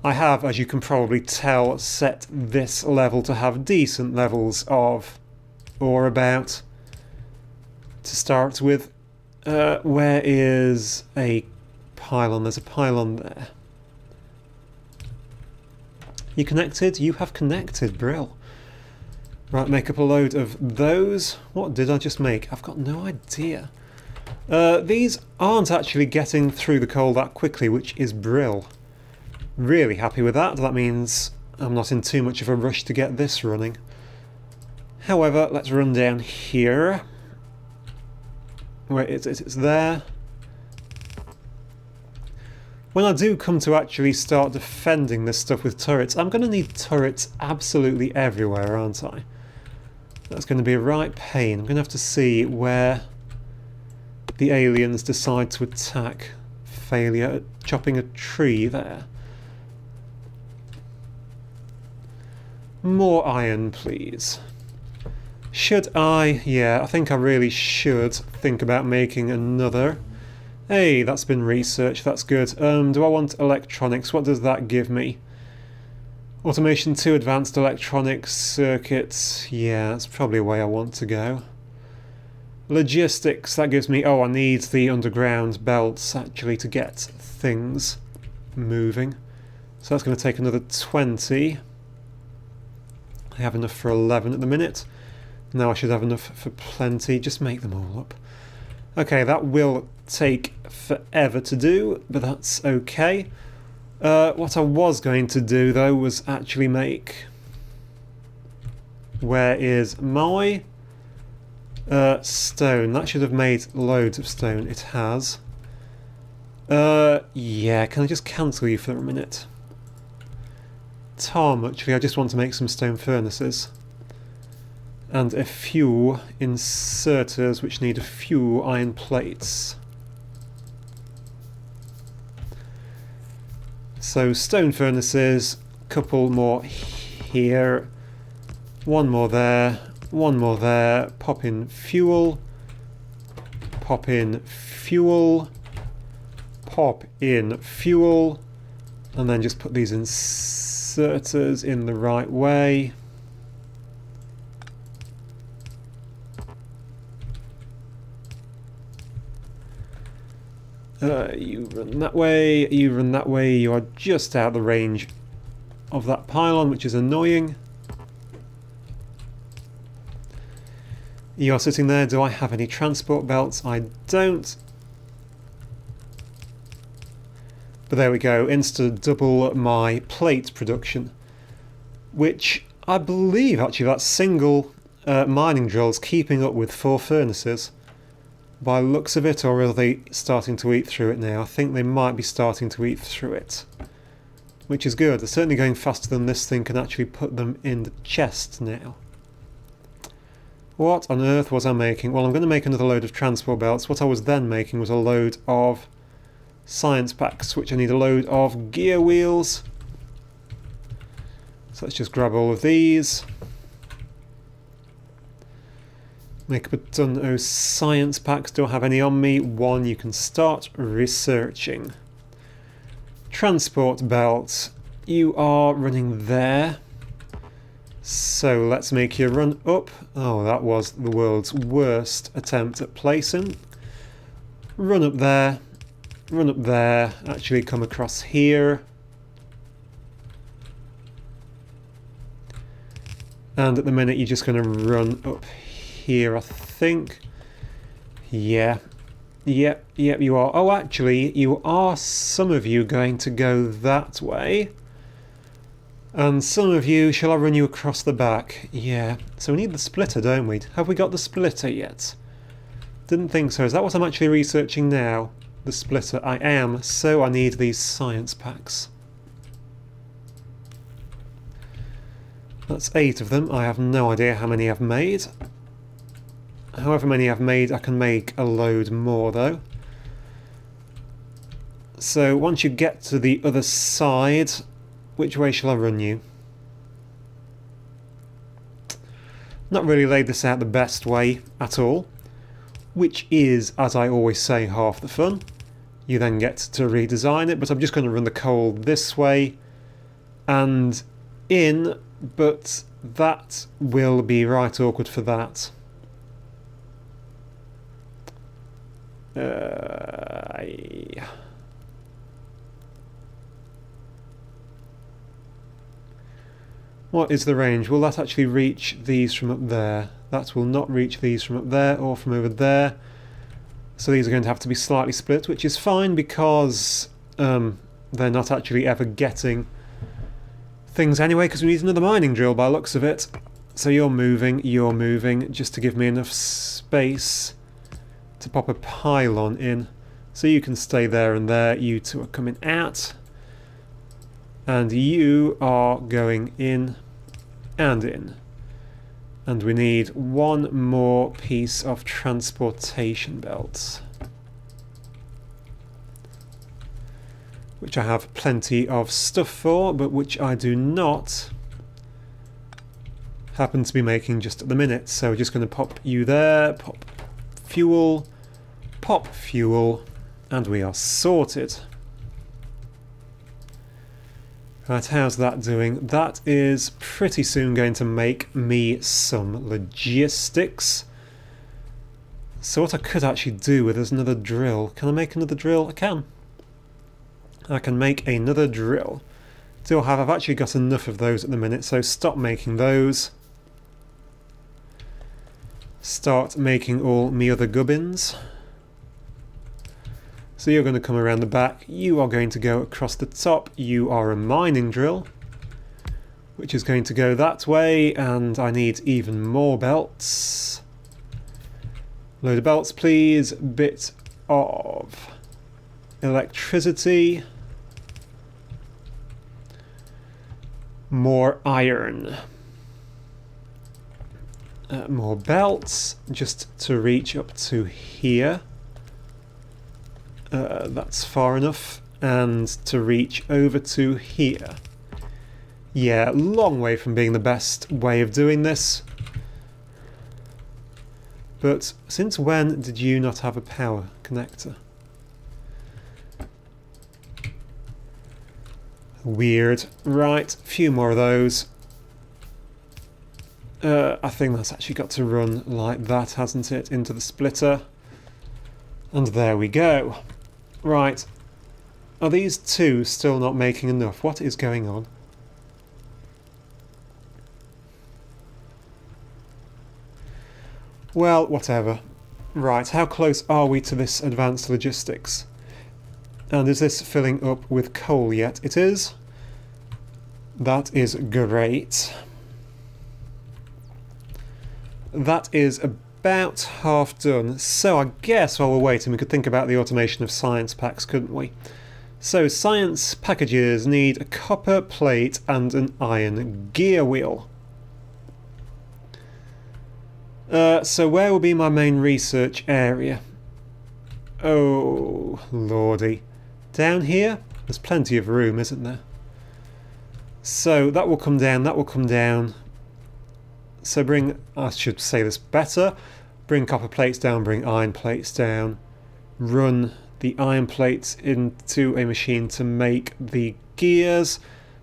I have, as you can probably tell, set this level to have decent levels of ore about. To start with, where is a pylon? There's a pylon there. You connected? You have connected, Brill. Right, make up a load of those. What did I just make? I've got no idea. These aren't actually getting through the coal that quickly, which is Brill. Really happy with that. That means I'm not in too much of a rush to get this running. However, let's run down here. Where it's there. When I do come to actually start defending this stuff with turrets, I'm going to need turrets absolutely everywhere, aren't I? That's going to be a right pain. I'm going to have to see where the aliens decide to attack. Failure at chopping a tree there. More iron, please. Should I? Yeah, I think I really should think about making another. Hey, that's been researched, that's good. Do I want electronics? What does that give me? Automation 2, advanced electronics, circuits. Yeah, that's probably a way I want to go. Logistics, that gives me... Oh, I need the underground belts, actually, to get things moving. So that's going to take another 20. I have enough for 11 at the minute. Now I should have enough for plenty. Just make them all up. Okay, that will take forever to do, but that's okay. What I was going to do, though, was actually make... Where is my stone? That should have made loads of stone. It has. Yeah, can I just cancel you for a minute? Tom, actually, I just want to make some stone furnaces. And a few inserters which need a few iron plates. So stone furnaces, couple more here, one more there, one more there, pop in fuel, pop in fuel, pop in fuel, and then just put these inserters in the right way. You run that way, you run that way, you are just out of the range of that pylon, which is annoying. You are sitting there. Do I have any transport belts? I don't. But there we go, insta-double my plate production, which I believe actually that single mining drill is keeping up with 4 furnaces. By looks of it, or are they starting to eat through it now? I think they might be starting to eat through it. Which is good. They're certainly going faster than this thing can actually put them in the chest now. What on earth was I making? Well, I'm going to make another load of transport belts. What I was then making was a load of science packs, which I need a load of gear wheels. So let's just grab all of these. Make up a ton of science packs. Don't have any on me. 1, you can start researching. Transport belt. You are running there. So let's make you run up. Oh, that was the world's worst attempt at placing. Run up there. Run up there. Actually come across here. And at the minute you're just going to run up here, I think. Yeah. Yep, you are. Oh, actually, you are, some of you, going to go that way. And some of you, shall I run you across the back? Yeah. So we need the splitter, don't we? Have we got the splitter yet? Didn't think so. Is that what I'm actually researching now? The splitter. I am. So I need these science packs. That's 8 of them. I have no idea how many I've made. However many I've made, I can make a load more though. So once you get to the other side, which way shall I run you? Not really laid this out the best way at all, which is, as I always say, half the fun. You then get to redesign it, but I'm just going to run the coal this way, and in, but that will be right awkward for that. What is the range? Will that actually reach these from up there? That will not reach these from up there or from over there. So these are going to have to be slightly split, which is fine because they're not actually ever getting things anyway, because we need another mining drill by the looks of it. So you're moving, just to give me enough space to pop a pylon in. So you can stay there and there. You two are coming out. And you are going in and in. And we need one more piece of transportation belts, which I have plenty of stuff for, but which I do not happen to be making just at the minute. So we're just going to pop you there, pop fuel, and we are sorted. Right, how's that doing? That is pretty soon going to make me some logistics. So what I could actually do with is another drill. Can I make another drill? I can. I can make another drill. I've actually got enough of those at the minute, so stop making those. Start making all me other gubbins. So you're going to come around the back, you are going to go across the top, you are a mining drill, which is going to go that way, and I need even more belts. Load of belts please, bit of electricity, more iron, more belts, just to reach up to here. That's far enough, and to reach over to here. Yeah, long way from being the best way of doing this. But since when did you not have a power connector? Weird. Right, a few more of those. I think that's actually got to run like that, hasn't it? Into the splitter. And there we go. Right. Are these two still not making enough? What is going on? Well, whatever. Right, how close are we to this advanced logistics? And is this filling up with coal yet? It is. That is great. That is about half done. So I guess while we're waiting we could think about the automation of science packs, couldn't we? So science packages need a copper plate and an iron gear wheel. So where will be my main research area? Oh lordy. Down here? There's plenty of room, isn't there? So that will come down, that will come down. So bring, I should say this better, bring copper plates down, bring iron plates down, run the iron plates into a machine to make the gears,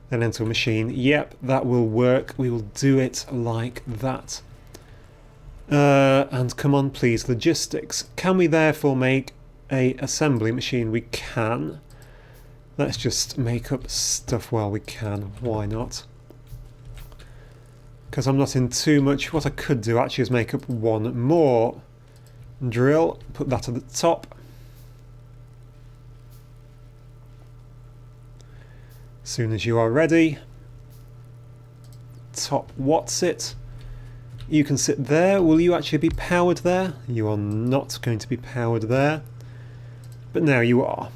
then into a machine. Yep, that will work. We will do it like that. And come on please, logistics. Can we therefore make a assembly machine? We can. Let's just make up stuff while we can. Why not? Because I'm not in too much. What I could do actually is make up one more drill, put that at the top. As soon as you are ready, top what's it? You can sit there. Will you actually be powered there? You are not going to be powered there, but now you are.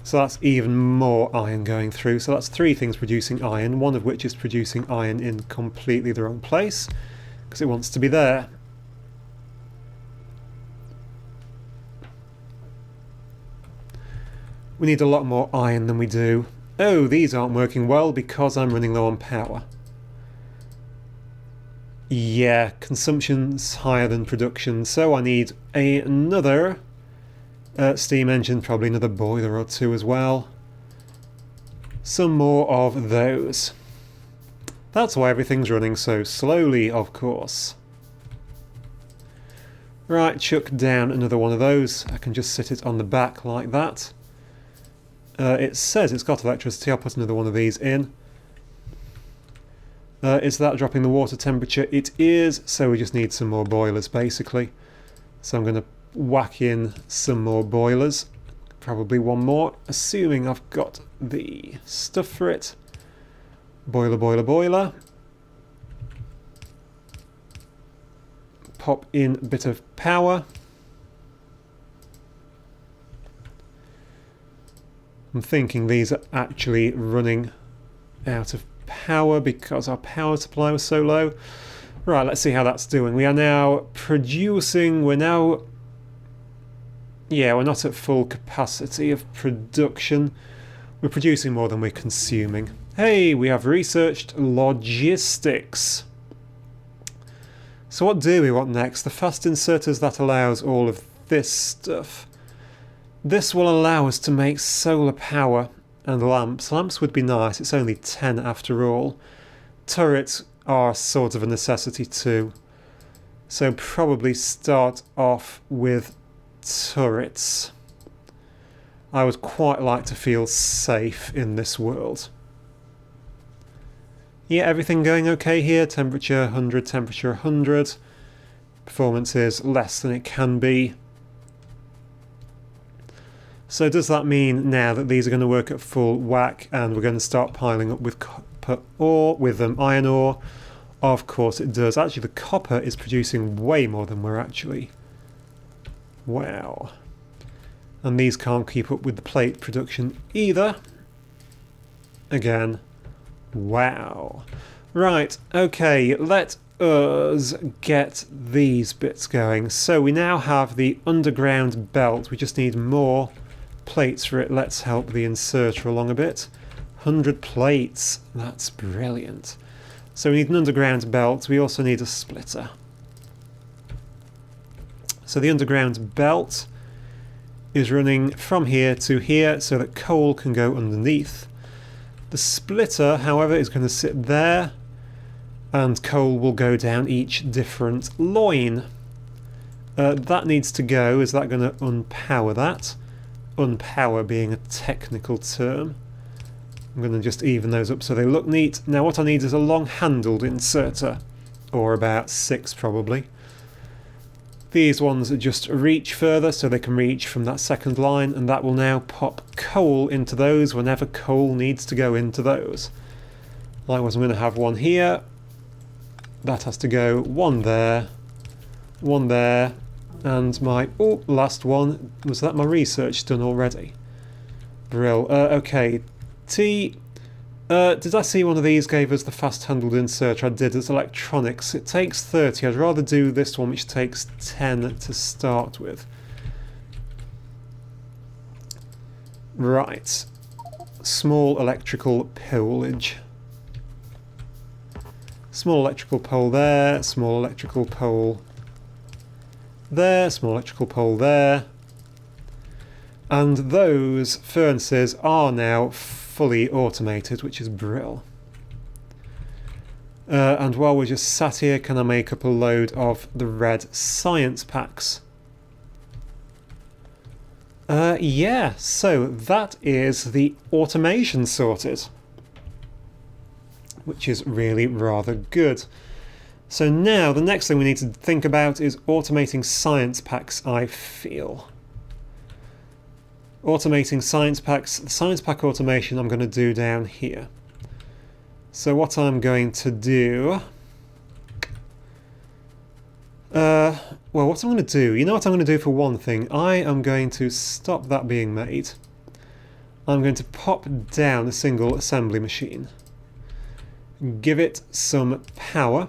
So that's even more iron going through. So that's three things producing iron, one of which is producing iron in completely the wrong place because it wants to be there. We need a lot more iron than we do. Oh, these aren't working well because I'm running low on power. Yeah, consumption's higher than production, so I need another steam engine, probably another boiler or two as well. some more of those. That's why everything's running so slowly, of course. Right, chuck down another one of those. I can just sit it on the back like that. It says it's got electricity. I'll put another one of these in. Is that dropping the water temperature? It is, so we just need some more boilers basically. So I'm going to whack in some more boilers. Probably one more, assuming I've got the stuff for it. Boiler, boiler, boiler. Pop in a bit of power. I'm thinking these are actually running out of power because our power supply was so low. Right, let's see how that's doing. We are now producing, we're not at full capacity of production. We're producing more than we're consuming. Hey, we have researched logistics. So what do we want next? The fast inserters, that allows all of this stuff. This will allow us to make solar power and lamps. Lamps would be nice, it's only 10 after all. Turrets are sort of a necessity too. So probably start off with turrets. I would quite like to feel safe in this world. Yeah, everything going okay here. Temperature 100, temperature 100. Performance is less than it can be. So does that mean now that these are going to work at full whack and we're going to start piling up with copper ore, with iron ore? Of course it does. Actually, the copper is producing way more than we're actually. Wow. And these can't keep up with the plate production either. Again. Wow. Right, okay, let us get these bits going. So we now have the underground belt. We just need more plates for it. Let's help the inserter along a bit. 100 plates. That's brilliant. So we need an underground belt. We also need a splitter. So the underground belt is running from here to here so that coal can go underneath. The splitter, however, is going to sit there and coal will go down each different loin. That needs to go. Is that going to unpower that? Unpower being a technical term. I'm going to just even those up so they look neat. Now what I need is a long-handled inserter, or about 6 probably. These ones just reach further so they can reach from that second line, and that will now pop coal into those whenever coal needs to go into those. Likewise, I'm going to have one here. That has to go one there, and my last one. Was that my research done already? Brill. Okay, did I see one of these gave us the fast-handled inserter? I did. It's electronics. It takes 30. I'd rather do this one, which takes 10 to start with. Right. Small electrical polage. Small electrical pole there, small electrical pole there, small electrical pole there. And those furnaces are now fully automated, which is brill. And while we're just sat here, can I make up a load of the red science packs? Yeah, so that is the automation sorted, which is really rather good. So now the next thing we need to think about is automating science packs, I feel. Automating science packs. The science pack automation I'm going to do down here. So what I'm going to do... well, what I'm going to do... You know what I'm going to do for one thing? I am going to stop that being made. I'm going to pop down a single assembly machine. Give it some power.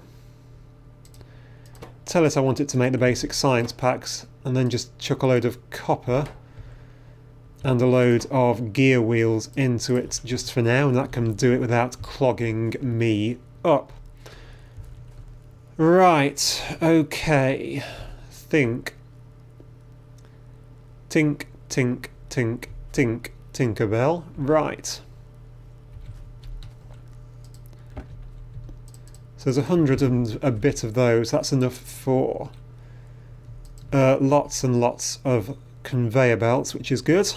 Tell it I want it to make the basic science packs, and then just chuck a load of copper and a load of gear wheels into it just for now, and that can do it without clogging me up. Right, okay. Think. Tink, tink, tink, tink, Tinkerbell. Right. So there's 100 and a bit of those. That's enough for lots and lots of conveyor belts, which is good.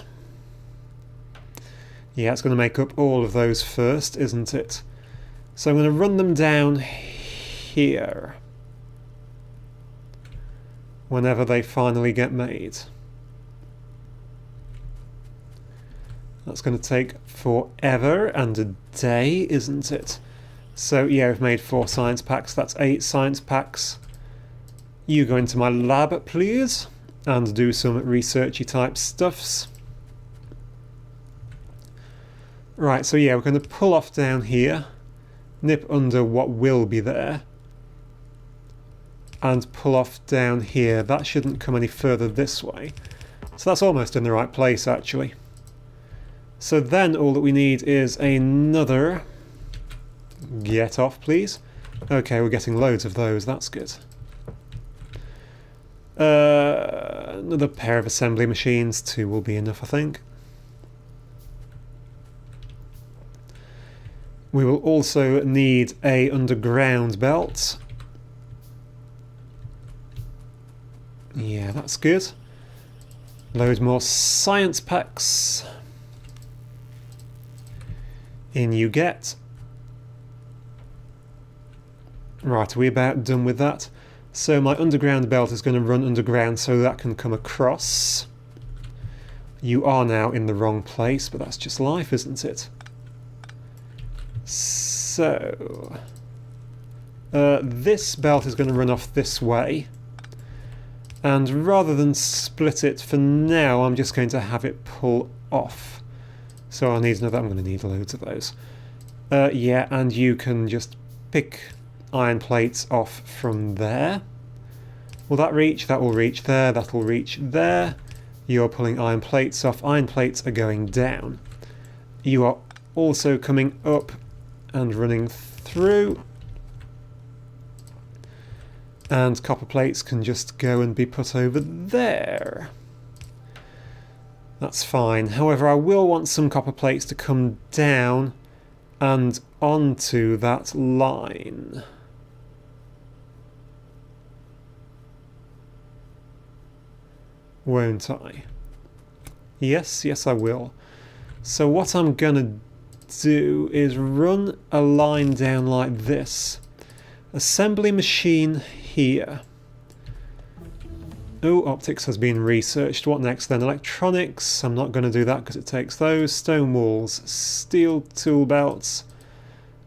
Yeah, it's going to make up all of those first, isn't it? So I'm going to run them down here whenever they finally get made. That's going to take forever and a day, isn't it? So yeah, we've made 4 science packs. That's 8 science packs. You go into my lab, please, and do some researchy type stuffs. Right, so yeah, we're going to pull off down here, nip under what will be there, and pull off down here. That shouldn't come any further this way. So that's almost in the right place, actually. So then all that we need is another... Get off, please. Okay, we're getting loads of those. That's good. Another pair of assembly machines. 2 will be enough, I think. We will also need a underground belt. Yeah, that's good. Loads more science packs. In you get. Right, are we about done with that? So my underground belt is going to run underground so that can come across. You are now in the wrong place, but that's just life, isn't it? So... this belt is going to run off this way. And rather than split it for now, I'm just going to have it pull off. So I need another... I'm going to need loads of those. Yeah, and you can just pick iron plates off from there. Will that reach? That will reach there. That will reach there. You're pulling iron plates off. Iron plates are going down. You are also coming up and running through. And copper plates can just go and be put over there. That's fine. However, I will want some copper plates to come down and onto that line. Won't I? Yes, yes I will. So what I'm gonna do is run a line down like this. Assembly machine here. Oh, optics has been researched. What next then? Electronics. I'm not going to do that because it takes those. Stone walls. Steel tool belts.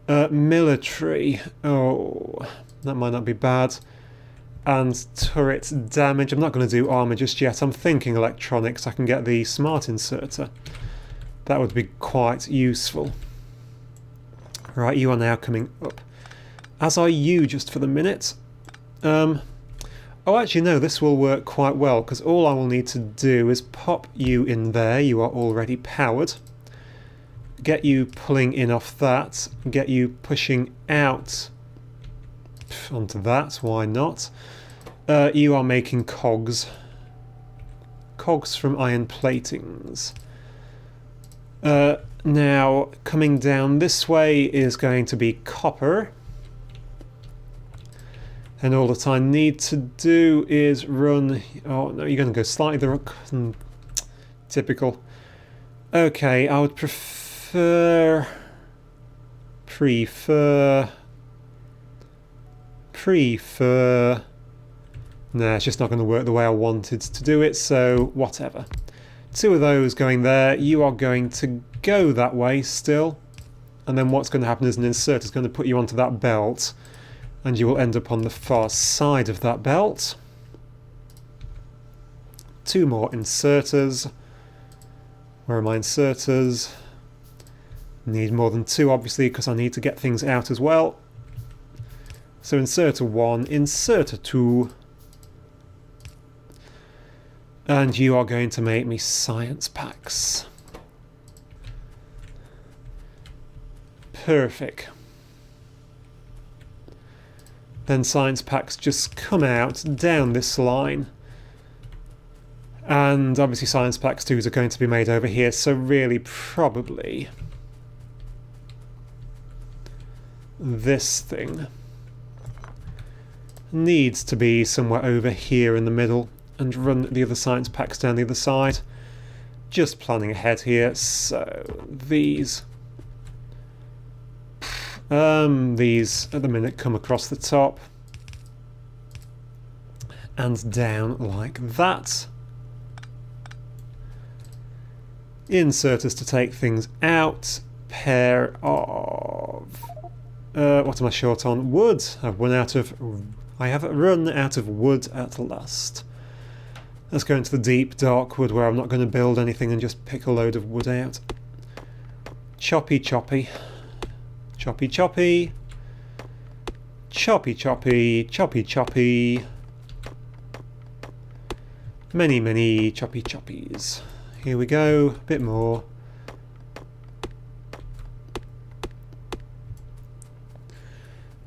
Military. Oh, that might not be bad. And turret damage. I'm not going to do armour just yet. I'm thinking electronics. I can get the smart inserter. That would be quite useful. Right, you are now coming up. As are you, just for the minute. Oh, actually, no, this will work quite well, because all I will need to do is pop you in there. You are already powered. Get you pulling in off that. Get you pushing out onto that. Why not? You are making cogs. Cogs from iron platings. Now, coming down this way is going to be copper. And all that I need to do is run... Oh, no, you're going to go slightly the wrong... Typical. Okay, I would prefer... Nah, it's just not going to work the way I wanted to do it, so whatever. 2 of those going there. You are going to go that way still. And then what's going to happen is an insert is going to put you onto that belt. And you will end up on the far side of that belt. 2 more inserters. Where are my inserters? Need more than 2, obviously, because I need to get things out as well. So inserter 1, inserter 2. And you are going to make me science packs. Perfect. Then science packs just come out down this line. And obviously science packs 2s are going to be made over here, so really probably this thing. needs to be somewhere over here in the middle, and run the other science packs down the other side. Just planning ahead here. So these at the minute come across the top and down like that. Inserters to take things out. Pair of what am I short on? Wood. I have run out of wood at last. Let's go into the deep dark wood where I'm not going to build anything and just pick a load of wood out. Choppy choppy. Choppy choppy. Choppy choppy. Choppy choppy. Many, many choppy choppies. Here we go. A bit more.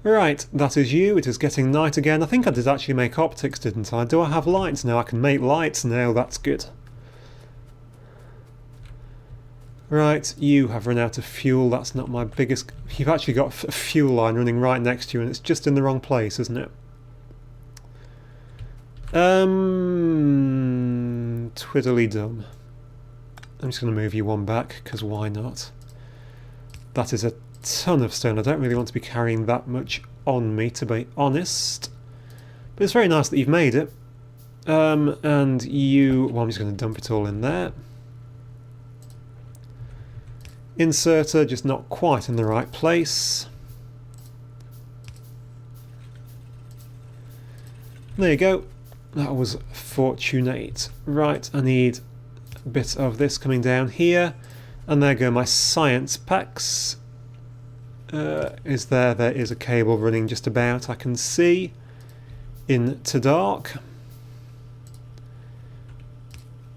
Right, that is you. It is getting night again. I think I did actually make optics, didn't I? Do I have lights now? I can make lights now. That's good. Right, you have run out of fuel. That's not my biggest... You've actually got a fuel line running right next to you, and it's just in the wrong place, isn't it? Twiddly-dum. I'm just going to move you one back, because why not? That is a ton of stone. I don't really want to be carrying that much on me, to be honest. But it's very nice that you've made it. And you... Well, I'm just going to dump it all in there. Inserter, just not quite in the right place. There you go. That was fortunate. Right, I need a bit of this coming down here. And there go my science packs. There is a cable running just about, I can see. Into dark.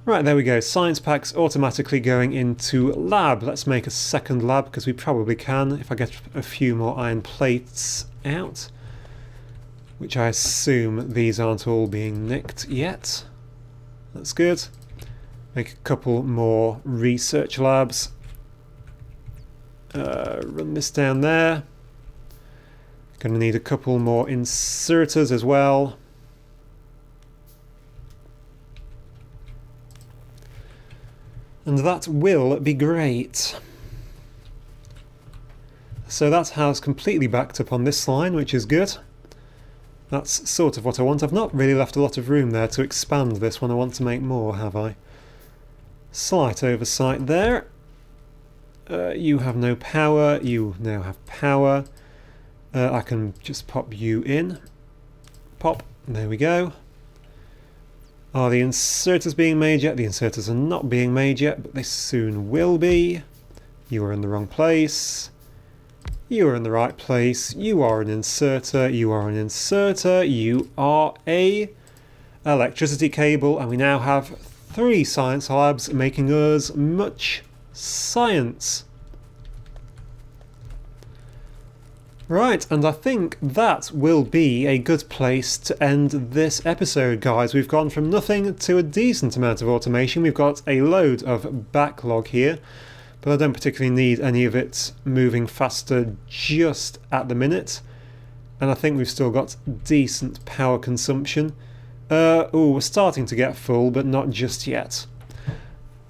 Right, there we go. Science packs automatically going into lab. Let's make a second lab, because we probably can if I get a few more iron plates out. Which I assume these aren't all being nicked yet. That's good. Make a couple more research labs. Run this down there. Gonna need a couple more inserters as well. And that will be great. So that has completely backed up on this line, which is good. That's sort of what I want. I've not really left a lot of room there to expand this when I want to make more, have I? Slight oversight there. You have no power. You now have power. I can just pop you in. Pop. There we go. Are the inserters being made yet? The inserters are not being made yet, but they soon will be. You are in the wrong place. You are in the right place. You are an inserter. You are an inserter. You are a electricity cable. And we now have 3 science labs making us much science. Right, and I think that will be a good place to end this episode, guys. We've gone from nothing to a decent amount of automation. We've got a load of backlog here, but I don't particularly need any of it moving faster just at the minute. And I think we've still got decent power consumption. We're starting to get full, but not just yet.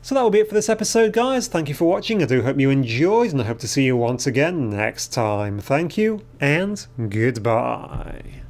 So that will be it for this episode, guys. Thank you for watching. I do hope you enjoyed, and I hope to see you once again next time. Thank you, and goodbye.